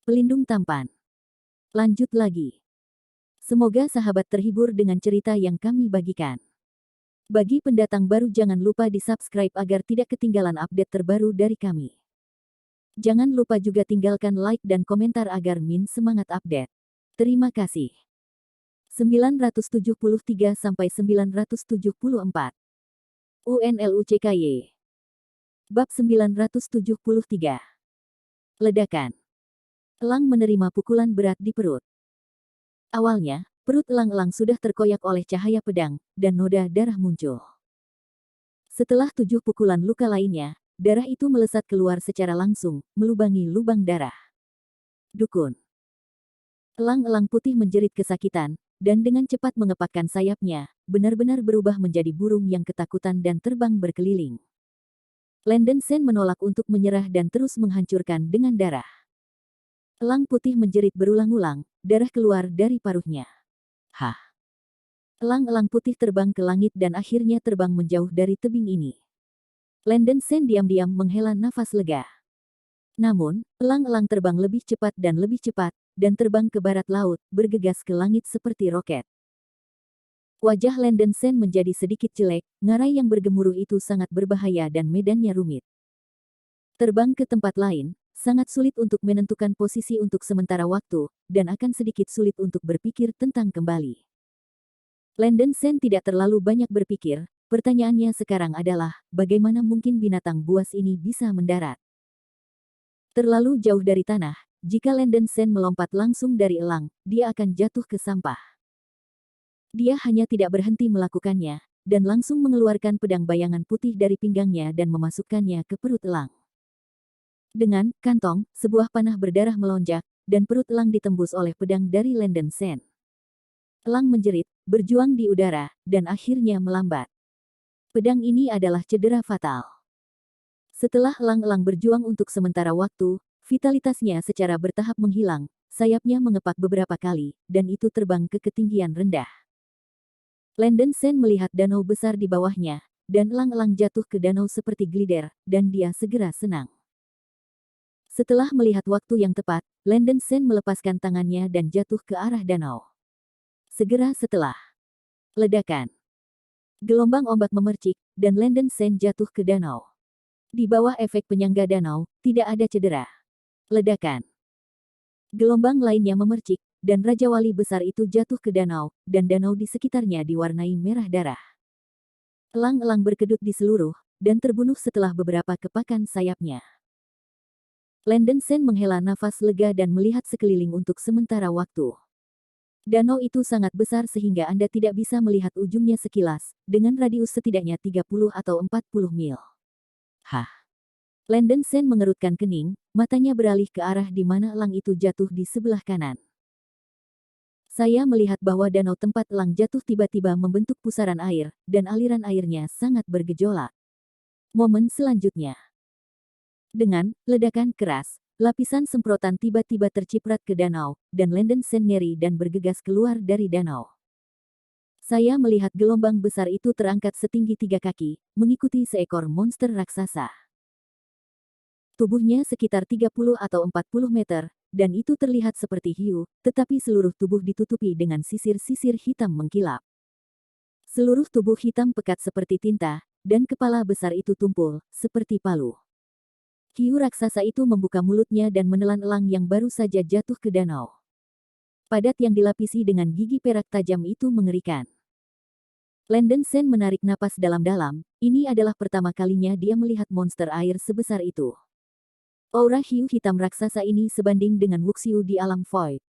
Pelindung tampan. Lanjut lagi. Semoga sahabat terhibur dengan cerita yang kami bagikan. Bagi pendatang baru jangan lupa di-subscribe agar tidak ketinggalan update terbaru dari kami. Jangan lupa juga tinggalkan like dan komentar agar Min semangat update. Terima kasih. 973-974 UNLUCKY Bab 973 Ledakan. Elang menerima pukulan berat di perut. Awalnya, perut elang-elang sudah terkoyak oleh cahaya pedang, dan noda darah muncul. Setelah 7 pukulan luka lainnya, darah itu melesat keluar secara langsung, melubangi lubang darah. Dukun. Elang-elang putih menjerit kesakitan, dan dengan cepat mengepakkan sayapnya, benar-benar berubah menjadi burung yang ketakutan dan terbang berkeliling. Landen Sen menolak untuk menyerah dan terus menghancurkan dengan darah. Elang putih menjerit berulang-ulang, darah keluar dari paruhnya. Hah! Elang-elang putih terbang ke langit dan akhirnya terbang menjauh dari tebing ini. Landen Sen diam-diam menghela nafas lega. Namun, elang-elang terbang lebih cepat, dan terbang ke barat laut, bergegas ke langit seperti roket. Wajah Landen Sen menjadi sedikit jelek, ngarai yang bergemuruh itu sangat berbahaya dan medannya rumit. Terbang ke tempat lain, sangat sulit untuk menentukan posisi untuk sementara waktu, dan akan sedikit sulit untuk berpikir tentang kembali. Landen Sen tidak terlalu banyak berpikir, pertanyaannya sekarang adalah, bagaimana mungkin binatang buas ini bisa mendarat? Terlalu jauh dari tanah, jika Landen Sen melompat langsung dari elang, dia akan jatuh ke sampah. Dia hanya tidak berhenti melakukannya, dan langsung mengeluarkan pedang bayangan putih dari pinggangnya dan memasukkannya ke perut elang. Dengan kantong, sebuah panah berdarah melonjak, dan perut elang ditembus oleh pedang dari Landen Sen. Elang menjerit, berjuang di udara, dan akhirnya melambat. Pedang ini adalah cedera fatal. Setelah elang-elang berjuang untuk sementara waktu, vitalitasnya secara bertahap menghilang, sayapnya mengepak beberapa kali, dan itu terbang ke ketinggian rendah. Landen Sen melihat danau besar di bawahnya, dan elang-elang jatuh ke danau seperti glider, dan dia segera senang. Setelah melihat waktu yang tepat, Landen Sen melepaskan tangannya dan jatuh ke arah danau. Segera setelah ledakan, gelombang ombak memercik, dan Landen Sen jatuh ke danau. Di bawah efek penyangga danau, tidak ada cedera. Ledakan. Gelombang lainnya memercik, dan Raja Wali besar itu jatuh ke danau, dan danau di sekitarnya diwarnai merah darah. Elang-elang berkedut di seluruh, dan terbunuh setelah beberapa kepakan sayapnya. Landen Sen menghela nafas lega dan melihat sekeliling untuk sementara waktu. Danau itu sangat besar sehingga Anda tidak bisa melihat ujungnya sekilas, dengan radius setidaknya 30 atau 40 mil. Hah! Landen Sen mengerutkan kening, matanya beralih ke arah di mana elang itu jatuh di sebelah kanan. Saya melihat bahwa danau tempat elang jatuh tiba-tiba membentuk pusaran air, dan aliran airnya sangat bergejolak. Momen selanjutnya. Dengan ledakan keras, lapisan semprotan tiba-tiba terciprat ke danau, dan Landen Sen ngeri dan bergegas keluar dari danau. Saya melihat gelombang besar itu terangkat setinggi 3 kaki, mengikuti seekor monster raksasa. Tubuhnya sekitar 30 atau 40 meter, dan itu terlihat seperti hiu, tetapi seluruh tubuh ditutupi dengan sisir-sisir hitam mengkilap. Seluruh tubuh hitam pekat seperti tinta, dan kepala besar itu tumpul, seperti palu. Hiu raksasa itu membuka mulutnya dan menelan elang yang baru saja jatuh ke danau. Padat yang dilapisi dengan gigi perak tajam itu mengerikan. Landen Sen menarik napas dalam-dalam, ini adalah pertama kalinya dia melihat monster air sebesar itu. Aura hiu hitam raksasa ini sebanding dengan Wuxiu di alam void.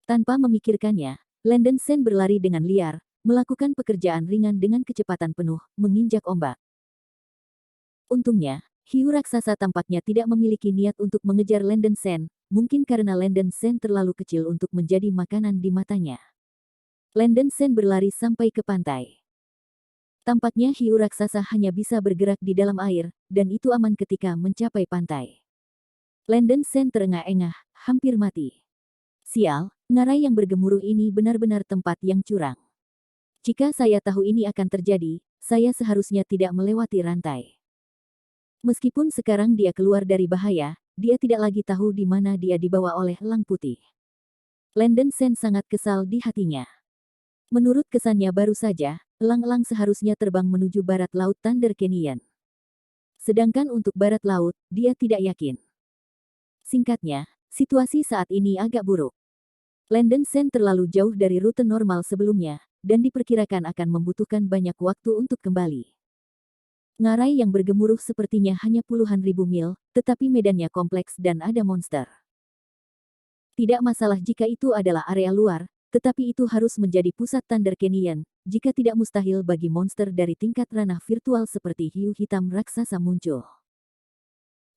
Tanpa memikirkannya, Landen Sen berlari dengan liar, melakukan pekerjaan ringan dengan kecepatan penuh, menginjak ombak. Untungnya, hiu raksasa tampaknya tidak memiliki niat untuk mengejar Landen Sen, mungkin karena Landen Sen terlalu kecil untuk menjadi makanan di matanya. Landen Sen berlari sampai ke pantai. Tampaknya hiu raksasa hanya bisa bergerak di dalam air, dan itu aman ketika mencapai pantai. Landen Sen terengah-engah, hampir mati. Sial, ngarai yang bergemuruh ini benar-benar tempat yang curang. Jika saya tahu ini akan terjadi, saya seharusnya tidak melewati rantai. Meskipun sekarang dia keluar dari bahaya, dia tidak lagi tahu di mana dia dibawa oleh elang putih. Landen Sen sangat kesal di hatinya. Menurut kesannya baru saja, elang-elang seharusnya terbang menuju barat laut Thunder Canyon. Sedangkan untuk barat laut, dia tidak yakin. Singkatnya, situasi saat ini agak buruk. Landen Sen terlalu jauh dari rute normal sebelumnya, dan diperkirakan akan membutuhkan banyak waktu untuk kembali. Ngarai yang bergemuruh sepertinya hanya puluhan ribu mil, tetapi medannya kompleks dan ada monster. Tidak masalah jika itu adalah area luar, tetapi itu harus menjadi pusat Thunder Canyon, jika tidak mustahil bagi monster dari tingkat ranah virtual seperti hiu hitam raksasa muncul.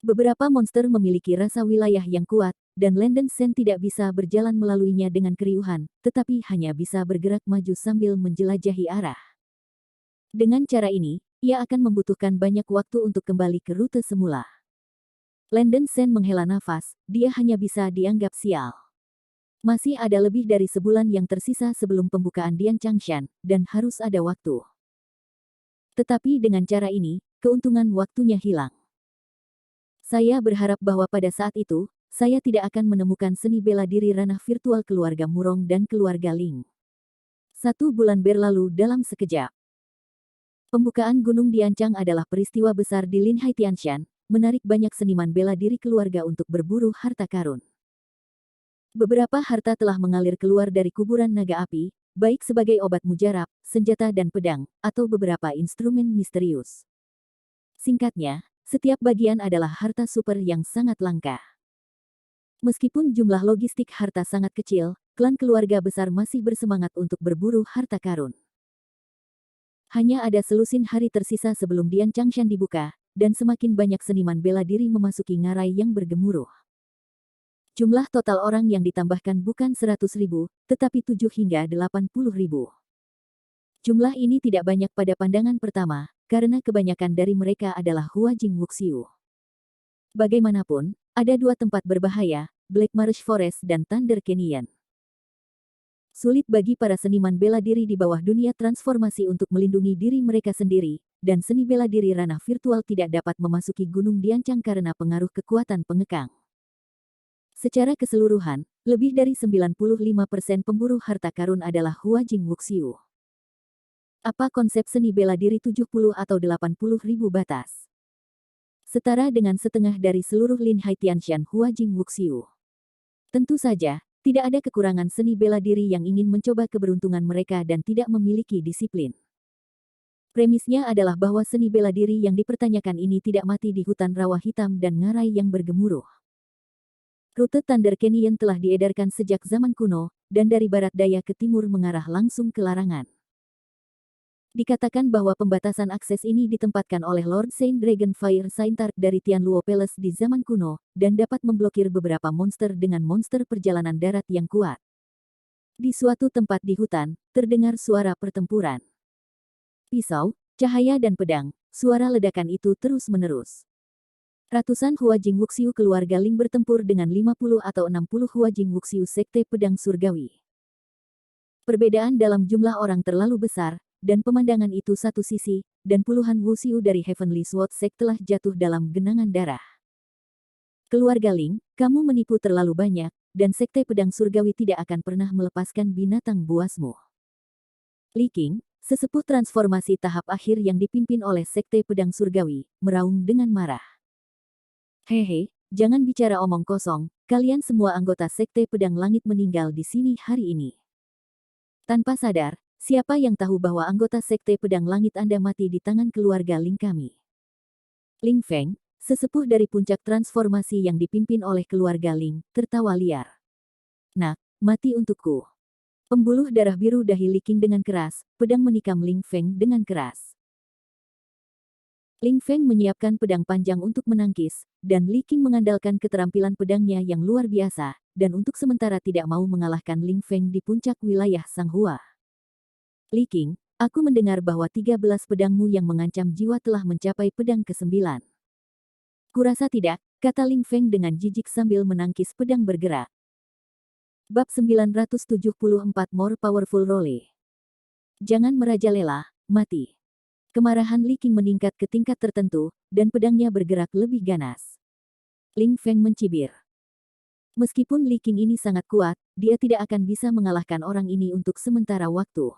Beberapa monster memiliki rasa wilayah yang kuat, dan Landen Sen tidak bisa berjalan melaluinya dengan keriuhan, tetapi hanya bisa bergerak maju sambil menjelajahi arah. Dengan cara ini, ia akan membutuhkan banyak waktu untuk kembali ke rute semula. Landen Sen menghela nafas, dia hanya bisa dianggap sial. Masih ada lebih dari sebulan yang tersisa sebelum pembukaan Dian Changshan, dan harus ada waktu. Tetapi dengan cara ini, keuntungan waktunya hilang. Saya berharap bahwa pada saat itu, saya tidak akan menemukan seni bela diri ranah virtual keluarga Murong dan keluarga Ling. 1 bulan berlalu dalam sekejap. Pembukaan Gunung Diancang adalah peristiwa besar di Linhai Tianshan, menarik banyak seniman bela diri keluarga untuk berburu harta karun. Beberapa harta telah mengalir keluar dari kuburan naga api, baik sebagai obat mujarab, senjata dan pedang, atau beberapa instrumen misterius. Singkatnya, setiap bagian adalah harta super yang sangat langka. Meskipun jumlah logistik harta sangat kecil, klan keluarga besar masih bersemangat untuk berburu harta karun. Hanya ada selusin hari tersisa sebelum Dian Changshan dibuka, dan semakin banyak seniman bela diri memasuki ngarai yang bergemuruh. Jumlah total orang yang ditambahkan bukan 100.000, tetapi 7 hingga 80.000. Jumlah ini tidak banyak pada pandangan pertama, karena kebanyakan dari mereka adalah Huajing Wuxiu. Bagaimanapun, ada 2 tempat berbahaya, Black Marsh Forest dan Thunder Canyon. Sulit bagi para seniman bela diri di bawah dunia transformasi untuk melindungi diri mereka sendiri, dan seni bela diri ranah virtual tidak dapat memasuki Gunung Diancang karena pengaruh kekuatan pengekang. Secara keseluruhan, lebih dari 95% pemburu harta karun adalah Huajing Wuxiu. Apa konsep seni bela diri 70 atau 80 ribu batas? Setara dengan setengah dari seluruh Linhai Tianshan Huajing Wuxiu. Tentu saja, tidak ada kekurangan seni bela diri yang ingin mencoba keberuntungan mereka dan tidak memiliki disiplin. Premisnya adalah bahwa seni bela diri yang dipertanyakan ini tidak mati di hutan rawa hitam dan ngarai yang bergemuruh. Rute Thunder Canyon telah diedarkan sejak zaman kuno, dan dari barat daya ke timur mengarah langsung ke larangan. Dikatakan bahwa pembatasan akses ini ditempatkan oleh Lord Saint Dragon Fire Saintark dari Tianluo Palace di zaman kuno, dan dapat memblokir beberapa monster dengan monster perjalanan darat yang kuat. Di suatu tempat di hutan, terdengar suara pertempuran. Pisau, cahaya dan pedang, suara ledakan itu terus-menerus. Ratusan Huajing Wuxiu keluarga Ling bertempur dengan 50 atau 60 Huajing Wuxiu Sekte Pedang Surgawi. Perbedaan dalam jumlah orang terlalu besar, dan pemandangan itu satu sisi, dan puluhan Wuxiu dari Heavenly Sword Sect telah jatuh dalam genangan darah. Keluarga Ling, kamu menipu terlalu banyak, dan Sekte Pedang Surgawi tidak akan pernah melepaskan binatang buasmu. Li Qing, sesepuh transformasi tahap akhir yang dipimpin oleh Sekte Pedang Surgawi, meraung dengan marah. Hehe, jangan bicara omong kosong, kalian semua anggota Sekte Pedang Langit meninggal di sini hari ini. Tanpa sadar, siapa yang tahu bahwa anggota Sekte Pedang Langit Anda mati di tangan keluarga Ling kami? Ling Feng, sesepuh dari puncak transformasi yang dipimpin oleh keluarga Ling, tertawa liar. Nak, mati untukku. Pembuluh darah biru dahi Li Qing dengan keras, pedang menikam Ling Feng dengan keras. Ling Feng menyiapkan pedang panjang untuk menangkis, dan Li Qing mengandalkan keterampilan pedangnya yang luar biasa, dan untuk sementara tidak mau mengalahkan Ling Feng di puncak wilayah Sanghua. Li Qing, aku mendengar bahwa 13 pedangmu yang mengancam jiwa telah mencapai pedang ke-9. Kurasa tidak, kata Ling Feng dengan jijik sambil menangkis pedang bergerak. Bab 974 More Powerful Role. Jangan merajalela, mati. Kemarahan Li Qing meningkat ke tingkat tertentu, dan pedangnya bergerak lebih ganas. Ling Feng mencibir. Meskipun Li Qing ini sangat kuat, dia tidak akan bisa mengalahkan orang ini untuk sementara waktu.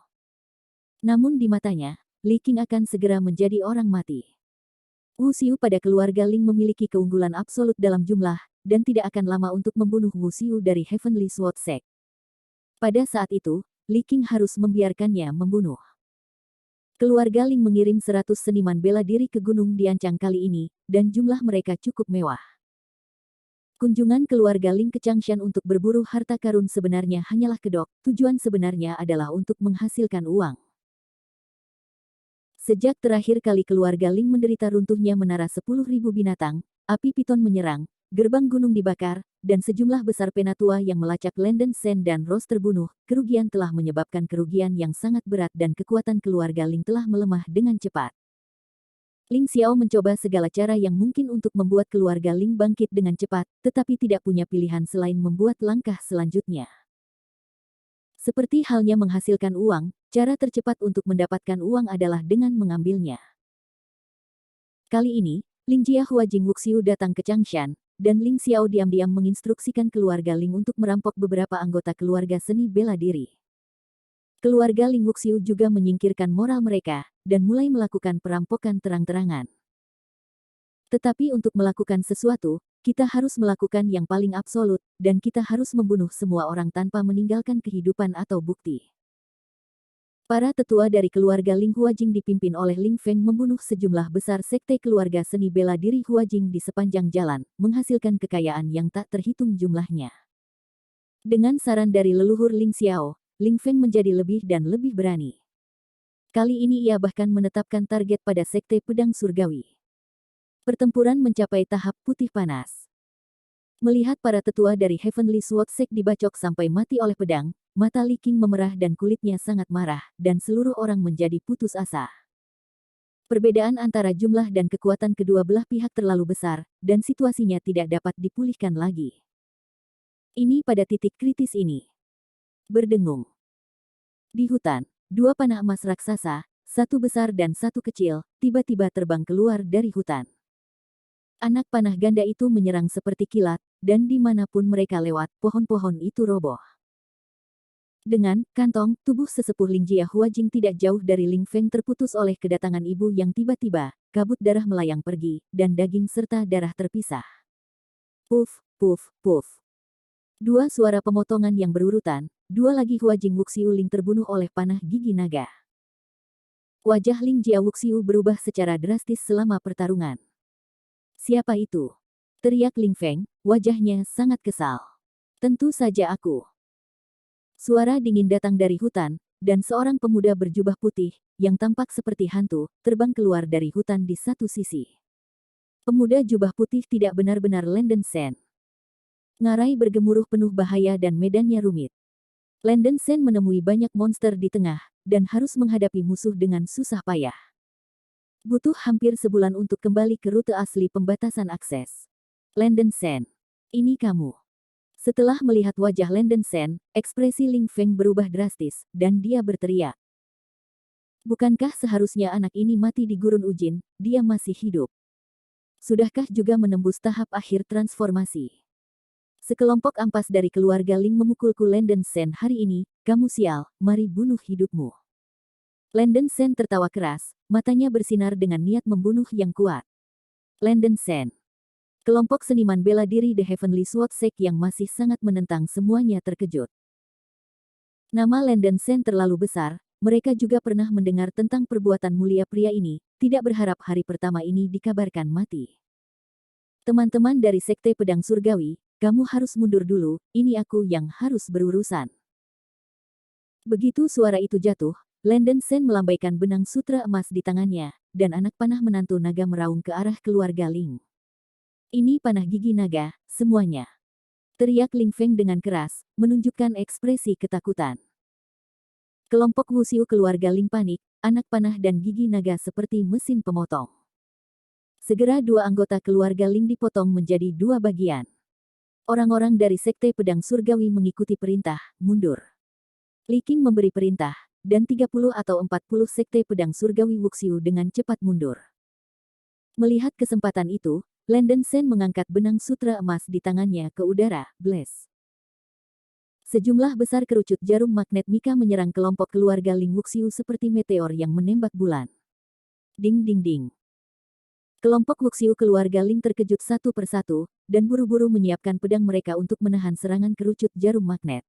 Namun di matanya, Li Qing akan segera menjadi orang mati. Wu Xiu pada keluarga Ling memiliki keunggulan absolut dalam jumlah, dan tidak akan lama untuk membunuh Wu Xiu dari Heavenly Sword Sect. Pada saat itu, Li Qing harus membiarkannya membunuh. Keluarga Ling mengirim 100 seniman bela diri ke Gunung Diancang kali ini, dan jumlah mereka cukup mewah. Kunjungan keluarga Ling ke Changshan untuk berburu harta karun sebenarnya hanyalah kedok, tujuan sebenarnya adalah untuk menghasilkan uang. Sejak terakhir kali keluarga Ling menderita runtuhnya menara 10.000 binatang, api piton menyerang, gerbang gunung dibakar, dan sejumlah besar penatua yang melacak Landen Sen dan Rose terbunuh, kerugian telah menyebabkan kerugian yang sangat berat dan kekuatan keluarga Ling telah melemah dengan cepat. Ling Xiao mencoba segala cara yang mungkin untuk membuat keluarga Ling bangkit dengan cepat, tetapi tidak punya pilihan selain membuat langkah selanjutnya. Seperti halnya menghasilkan uang, cara tercepat untuk mendapatkan uang adalah dengan mengambilnya. Kali ini, Ling Jia Huajing Wuxiu datang ke Changshan, dan Ling Xiao diam-diam menginstruksikan keluarga Ling untuk merampok beberapa anggota keluarga seni bela diri. Keluarga Ling Wuxiu juga menyingkirkan moral mereka, dan mulai melakukan perampokan terang-terangan. Tetapi untuk melakukan sesuatu, kita harus melakukan yang paling absolut, dan kita harus membunuh semua orang tanpa meninggalkan kehidupan atau bukti. Para tetua dari keluarga Ling Huajing dipimpin oleh Ling Feng membunuh sejumlah besar sekte keluarga seni bela diri Huajing di sepanjang jalan, menghasilkan kekayaan yang tak terhitung jumlahnya. Dengan saran dari leluhur Ling Xiao, Ling Feng menjadi lebih dan lebih berani. Kali ini ia bahkan menetapkan target pada sekte pedang surgawi. Pertempuran mencapai tahap putih panas. Melihat para tetua dari Heavenly Sword Sect dibacok sampai mati oleh pedang, mata Li Qing memerah dan kulitnya sangat marah, dan seluruh orang menjadi putus asa. Perbedaan antara jumlah dan kekuatan kedua belah pihak terlalu besar, dan situasinya tidak dapat dipulihkan lagi. Ini pada titik kritis ini. Berdengung. Di hutan, dua panah emas raksasa, satu besar dan satu kecil, tiba-tiba terbang keluar dari hutan. Anak panah ganda itu menyerang seperti kilat, dan dimanapun mereka lewat, pohon-pohon itu roboh. Dengan kantong, tubuh sesepuh Ling Jia Huajing tidak jauh dari Ling Feng terputus oleh kedatangan ibu yang tiba-tiba, kabut darah melayang pergi, dan daging serta darah terpisah. Puf, puf, puf. Dua suara pemotongan yang berurutan, dua lagi Huajing Wuxiu Ling terbunuh oleh panah gigi naga. Wajah Ling Jia Wuxiu berubah secara drastis selama pertarungan. Siapa itu? Teriak Ling Feng, wajahnya sangat kesal. Tentu saja aku. Suara dingin datang dari hutan, dan seorang pemuda berjubah putih, yang tampak seperti hantu, terbang keluar dari hutan di satu sisi. Pemuda jubah putih tidak benar-benar Landen Sen. Ngarai bergemuruh penuh bahaya dan medannya rumit. Landen Sen menemui banyak monster di tengah, dan harus menghadapi musuh dengan susah payah. Butuh hampir sebulan untuk kembali ke rute asli pembatasan akses. Landen Sen. Ini kamu. Setelah melihat wajah Landen Sen, ekspresi Ling Feng berubah drastis, dan dia berteriak. Bukankah seharusnya anak ini mati di gurun Ujin, dia masih hidup? Sudahkah juga menembus tahap akhir transformasi? Sekelompok ampas dari keluarga Ling memukulku Landen Sen hari ini, kamu sial, mari bunuh hidupmu. Landen Sen tertawa keras, matanya bersinar dengan niat membunuh yang kuat. Landen Sen. Kelompok seniman bela diri The Heavenly Sword Sect yang masih sangat menentang semuanya terkejut. Nama Landen Sen terlalu besar, mereka juga pernah mendengar tentang perbuatan mulia pria ini, tidak berharap hari pertama ini dikabarkan mati. Teman-teman dari Sekte Pedang Surgawi, kamu harus mundur dulu, ini aku yang harus berurusan. Begitu suara itu jatuh, Landen Sen melambaikan benang sutra emas di tangannya, dan anak panah menantu naga meraung ke arah keluarga Ling. Ini panah gigi naga, semuanya. Teriak Ling Feng dengan keras, menunjukkan ekspresi ketakutan. Kelompok Wuxiu keluarga Ling panik, anak panah dan gigi naga seperti mesin pemotong. Segera dua anggota keluarga Ling dipotong menjadi dua bagian. Orang-orang dari Sekte Pedang Surgawi mengikuti perintah, mundur. Li Qing memberi perintah, dan 30 atau 40 Sekte Pedang Surgawi Wuxiu dengan cepat mundur. Melihat kesempatan itu, Landen Sen mengangkat benang sutra emas di tangannya ke udara, blast. Sejumlah besar kerucut jarum magnet Mika menyerang kelompok keluarga Ling Wuxiu seperti meteor yang menembak bulan. Ding ding ding. Kelompok Wuxiu keluarga Ling terkejut satu persatu, dan buru-buru menyiapkan pedang mereka untuk menahan serangan kerucut jarum magnet.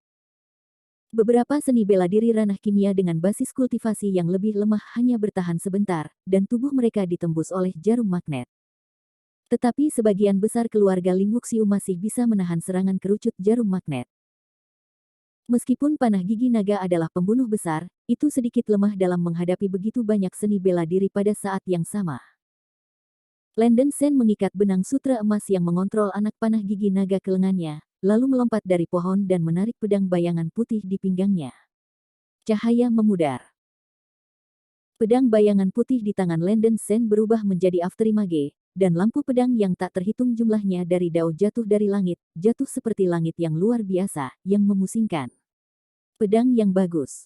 Beberapa seni bela diri ranah kimia dengan basis kultivasi yang lebih lemah hanya bertahan sebentar, dan tubuh mereka ditembus oleh jarum magnet. Tetapi sebagian besar keluarga Ling Wuxiu masih bisa menahan serangan kerucut jarum magnet. Meskipun panah gigi naga adalah pembunuh besar, itu sedikit lemah dalam menghadapi begitu banyak seni bela diri pada saat yang sama. Landen Sen mengikat benang sutra emas yang mengontrol anak panah gigi naga ke lengannya, lalu melompat dari pohon dan menarik pedang bayangan putih di pinggangnya. Cahaya memudar. Pedang bayangan putih di tangan Landen Sen berubah menjadi afterimage, dan lampu pedang yang tak terhitung jumlahnya dari dao jatuh dari langit, jatuh seperti langit yang luar biasa, yang memusingkan. Pedang yang bagus.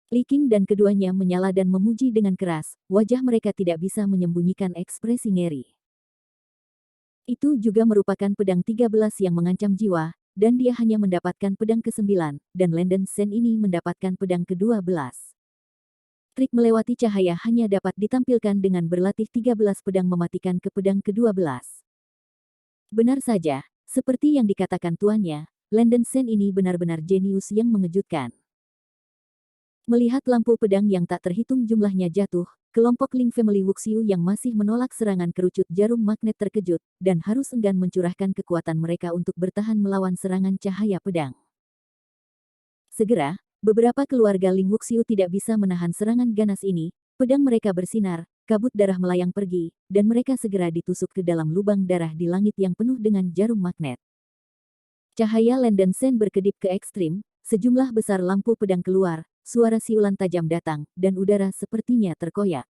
Li Qing dan keduanya menyala dan memuji dengan keras, wajah mereka tidak bisa menyembunyikan ekspresi ngeri. Itu juga merupakan pedang 13 yang mengancam jiwa, dan dia hanya mendapatkan pedang ke-9, dan Landen Sen ini mendapatkan pedang ke-12. Trik melewati cahaya hanya dapat ditampilkan dengan berlatih 13 pedang mematikan ke pedang ke-12. Benar saja, seperti yang dikatakan tuannya, Landen Sen ini benar-benar jenius yang mengejutkan. Melihat lampu pedang yang tak terhitung jumlahnya jatuh, kelompok Ling Family Wuxiu yang masih menolak serangan kerucut jarum magnet terkejut, dan harus enggan mencurahkan kekuatan mereka untuk bertahan melawan serangan cahaya pedang. Segera, beberapa keluarga Ling Wuxiu tidak bisa menahan serangan ganas ini, pedang mereka bersinar, kabut darah melayang pergi, dan mereka segera ditusuk ke dalam lubang darah di langit yang penuh dengan jarum magnet. Cahaya Landen Sen berkedip ke ekstrim, sejumlah besar lampu pedang keluar, suara siulan tajam datang, dan udara sepertinya terkoyak.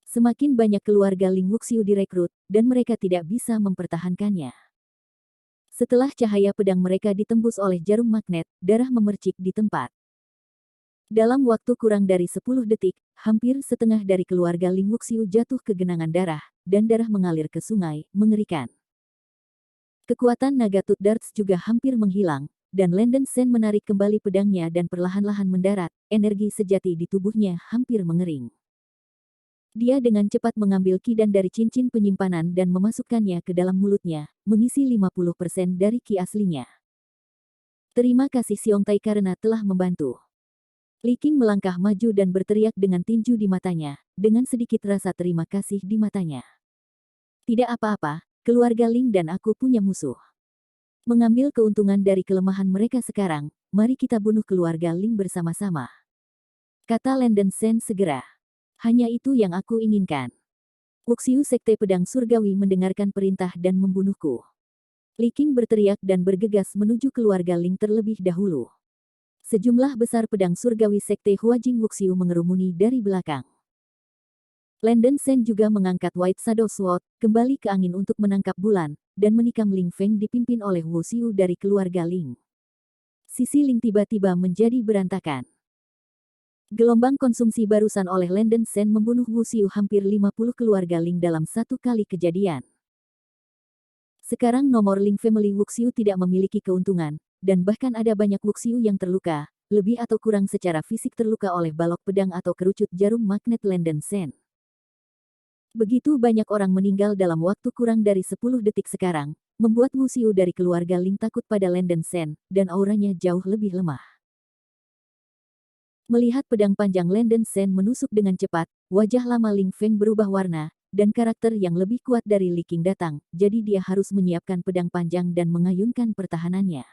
Semakin banyak keluarga Ling Wuxiu direkrut, dan mereka tidak bisa mempertahankannya. Setelah cahaya pedang mereka ditembus oleh jarum magnet, darah memercik di tempat. Dalam waktu kurang dari 10 detik, hampir setengah dari keluarga Ling Wuxiu jatuh ke genangan darah, dan darah mengalir ke sungai, mengerikan. Kekuatan naga Tooth Darts juga hampir menghilang, dan Landen Sen menarik kembali pedangnya dan perlahan-lahan mendarat, energi sejati di tubuhnya hampir mengering. Dia dengan cepat mengambil kidan dari cincin penyimpanan dan memasukkannya ke dalam mulutnya, mengisi 50% dari ki aslinya. Terima kasih Xiong Tai karena telah membantu. Li Qing melangkah maju dan berteriak dengan tinju di matanya, dengan sedikit rasa terima kasih di matanya. Tidak apa-apa, keluarga Ling dan aku punya musuh. Mengambil keuntungan dari kelemahan mereka sekarang, mari kita bunuh keluarga Ling bersama-sama. Kata Landen Sen segera. Hanya itu yang aku inginkan. Wuxiu Sekte Pedang Surgawi mendengarkan perintah dan membunuhku. Li Qing berteriak dan bergegas menuju keluarga Ling terlebih dahulu. Sejumlah besar pedang surgawi Sekte Huajing Wuxiu mengerumuni dari belakang. Landen Sen juga mengangkat White Shadow Sword, kembali ke angin untuk menangkap bulan, dan menikam Ling Feng dipimpin oleh Wuxiu dari keluarga Ling. Sisi Ling tiba-tiba menjadi berantakan. Gelombang konsumsi barusan oleh Landen Sen membunuh Wuxiu hampir 50 keluarga Ling dalam satu kali kejadian. Sekarang nomor Ling Family Wuxiu tidak memiliki keuntungan, dan bahkan ada banyak Wuxiu yang terluka, lebih atau kurang secara fisik terluka oleh balok pedang atau kerucut jarum magnet Landen Sen. Begitu banyak orang meninggal dalam waktu kurang dari 10 detik sekarang, membuat Wuxiu dari keluarga Ling takut pada Landen Sen, dan auranya jauh lebih lemah. Melihat pedang panjang Landen Sen menusuk dengan cepat, wajah lama Ling Feng berubah warna, dan karakter yang lebih kuat dari Li Qing datang, jadi dia harus menyiapkan pedang panjang dan mengayunkan pertahanannya.